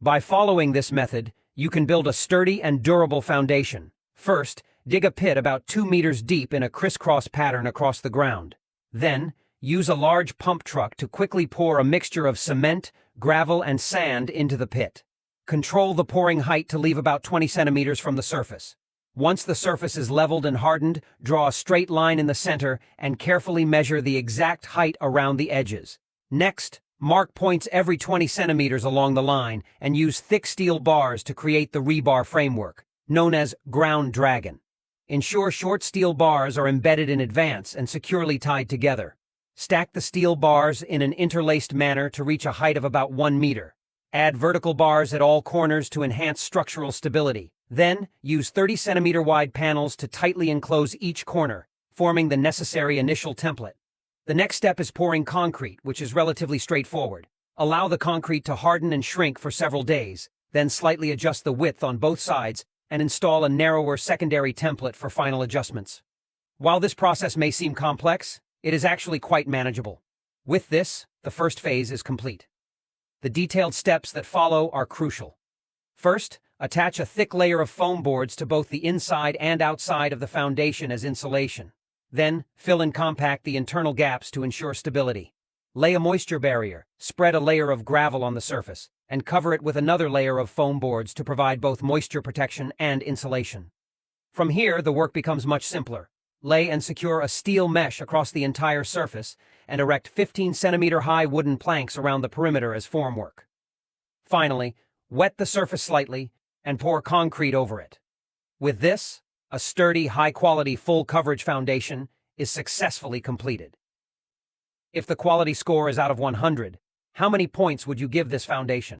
By following this method, you can build a sturdy and durable foundation. First, dig a pit about 2 meters deep in a crisscross pattern across the ground. Then, use a large pump truck to quickly pour a mixture of cement, gravel, and sand into the pit. Control the pouring height to leave about 20 centimeters from the surface. Once the surface is leveled and hardened, draw a straight line in the center and carefully measure the exact height around the edges. Next, mark points every 20 centimeters along the line and use thick steel bars to create the rebar framework, known as ground dragon. Ensure short steel bars are embedded in advance and securely tied together. Stack the steel bars in an interlaced manner to reach a height of about 1 meter. Add vertical bars at all corners to enhance structural stability. Then, use 30-centimeter wide panels to tightly enclose each corner, forming the necessary initial template. The next step is pouring concrete, which is relatively straightforward. Allow the concrete to harden and shrink for several days, then slightly adjust the width on both sides and install a narrower secondary template for final adjustments. While this process may seem complex, it is actually quite manageable. With this, the first phase is complete. The detailed steps that follow are crucial. First, attach a thick layer of foam boards to both the inside and outside of the foundation as insulation. Then, fill and compact the internal gaps to ensure stability. Lay a moisture barrier, spread a layer of gravel on the surface, and cover it with another layer of foam boards to provide both moisture protection and insulation. From here, the work becomes much simpler. Lay and secure a steel mesh across the entire surface and erect 15-centimeter high wooden planks around the perimeter as formwork. Finally, wet the surface slightly and pour concrete over it. With this, a sturdy, high-quality, full-coverage foundation is successfully completed. If the quality score is out of 100, how many points would you give this foundation?